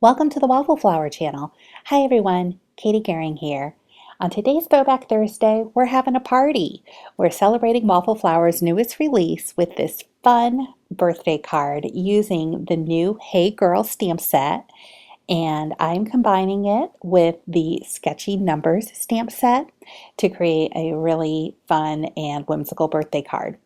Welcome to the Waffle Flower channel. Hi everyone, Katie Gehring here. On today's Throwback Thursday, we're having a party. We're celebrating Waffle Flower's newest release with this fun birthday card using the new Hey Girl stamp set, and I'm combining it with the Sketchy Numbers stamp set to create a really fun and whimsical birthday card.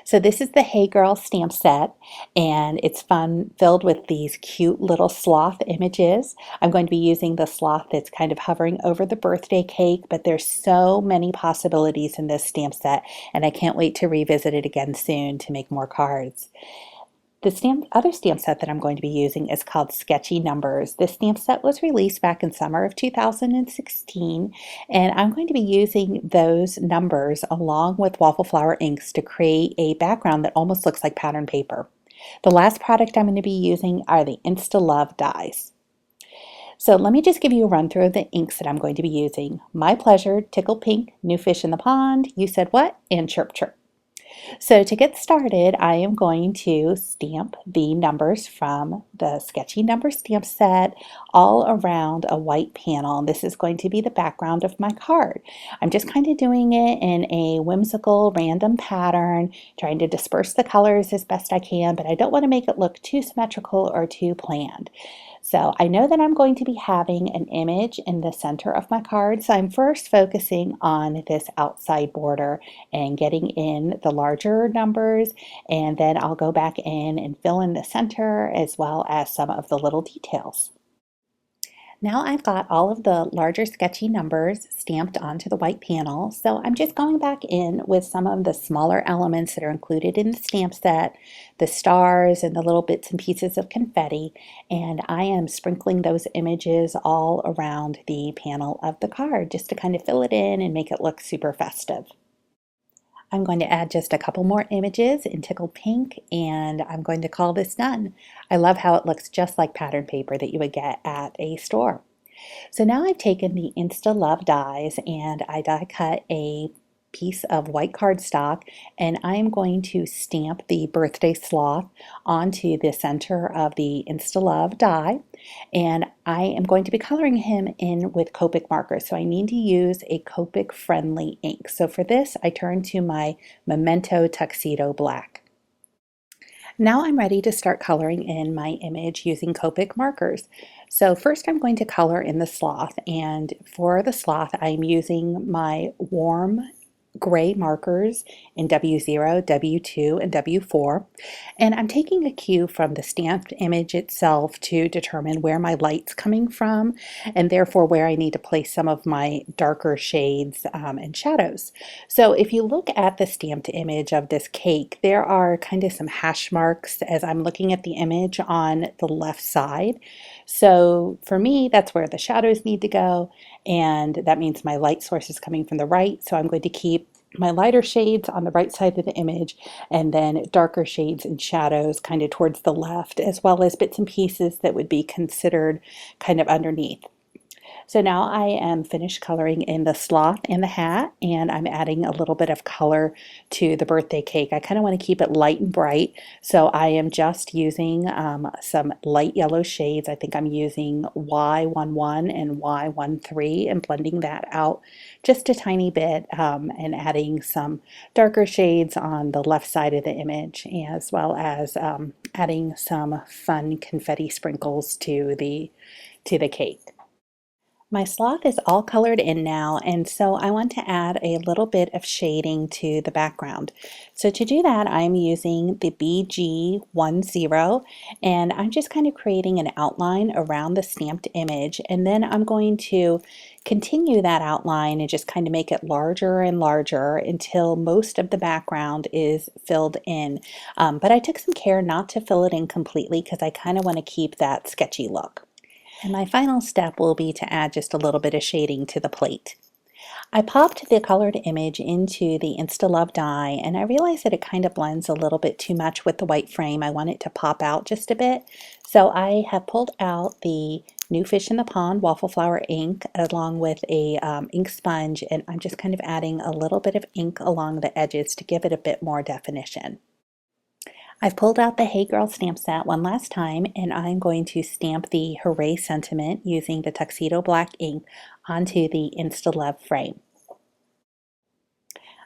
So this is the Hey Girl stamp set, and it's fun, filled with these cute little sloth images. I'm going to be using the sloth that's kind of hovering over the birthday cake, but there's so many possibilities in this stamp set, and I can't wait to revisit it again soon to make more cards. The other stamp set that I'm going to be using is called Sketchy Numbers. This stamp set was released back in summer of 2016, and I'm going to be using those numbers along with Waffle Flower inks to create a background that almost looks like pattern paper. The last product I'm going to be using are the Insta Love dies. So let me just give you a run through of the inks that I'm going to be using. My Pleasure, Tickled Pink, New Fish in the Pond, You Said What, and Chirp Chirp. So to get started, I am going to stamp the numbers from the Sketchy Number stamp set all around a white panel. This is going to be the background of my card. I'm just kind of doing it in a whimsical, random pattern, trying to disperse the colors as best I can, but I don't want to make it look too symmetrical or too planned. So I know that I'm going to be having an image in the center of my card, so I'm first focusing on this outside border and getting in the larger numbers, and then I'll go back in and fill in the center as well as some of the little details. Now I've got all of the larger sketchy numbers stamped onto the white panel, so I'm just going back in with some of the smaller elements that are included in the stamp set, the stars and the little bits and pieces of confetti, and I am sprinkling those images all around the panel of the card just to kind of fill it in and make it look super festive. I'm going to add just a couple more images in Tickled Pink, and I'm going to call this done. I love how it looks just like pattern paper that you would get at a store. So now I've taken the Insta Love dies and I die cut a piece of white cardstock, and I'm going to stamp the birthday sloth onto the center of the Insta Love die, and I am going to be coloring him in with Copic markers, so I need to use a Copic friendly ink. So for this I turn to my Memento Tuxedo Black. Now I'm ready to start coloring in my image using Copic markers. So first I'm going to color in the sloth, and for the sloth I'm using my warm gray markers in W0, W2, and W4. And I'm taking a cue from the stamped image itself to determine where my light's coming from, and therefore where I need to place some of my darker shades and shadows. So if you look at the stamped image of this cake, there are kind of some hash marks as I'm looking at the image on the left side. So for me, that's where the shadows need to go, and that means my light source is coming from the right, so I'm going to keep my lighter shades on the right side of the image and then darker shades and shadows kind of towards the left, as well as bits and pieces that would be considered kind of underneath. So now I am finished coloring in the sloth and the hat, and I'm adding a little bit of color to the birthday cake. I kind of want to keep it light and bright, so I am just using some light yellow shades. I think I'm using Y11 and Y13 and blending that out just a tiny bit, and adding some darker shades on the left side of the image, as well as adding some fun confetti sprinkles to the cake. My sloth is all colored in now, and so I want to add a little bit of shading to the background. So to do that, I'm using the BG10, and I'm just kind of creating an outline around the stamped image, and then I'm going to continue that outline and just kind of make it larger and larger until most of the background is filled in. But I took some care not to fill it in completely because I kind of want to keep that sketchy look. And my final step will be to add just a little bit of shading to the plate. I popped the colored image into the Insta Love die, and I realized that it kind of blends a little bit too much with the white frame. I want it to pop out just a bit. So I have pulled out the New Fish in the Pond Waffle Flower ink along with a ink sponge, and I'm just kind of adding a little bit of ink along the edges to give it a bit more definition. I've pulled out the Hey Girl stamp set one last time, and I'm going to stamp the Hooray sentiment using the Tuxedo Black ink onto the Insta Love frame.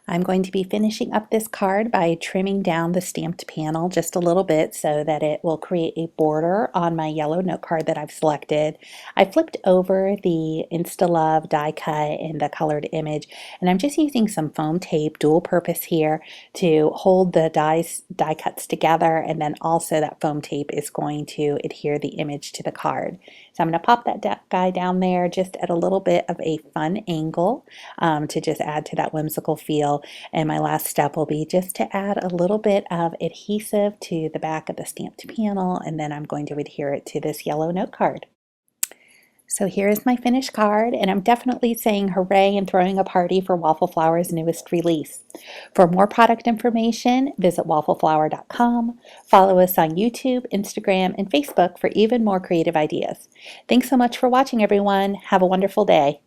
I'm going to be finishing up this card by trimming down the stamped panel just a little bit so that it will create a border on my yellow note card that I've selected. I flipped over the Insta Love die cut in the colored image, and I'm just using some foam tape, dual purpose here, to hold the die cuts together, and then also that foam tape is going to adhere the image to the card. So I'm going to pop that guy down there just at a little bit of a fun angle to just add to that whimsical feel. And my last step will be just to add a little bit of adhesive to the back of the stamped panel, and then I'm going to adhere it to this yellow note card. So here is my finished card, and I'm definitely saying hooray and throwing a party for Waffle Flower's newest release. For more product information, visit waffleflower.com. Follow us on YouTube, Instagram, and Facebook for even more creative ideas. Thanks so much for watching, everyone. Have a wonderful day.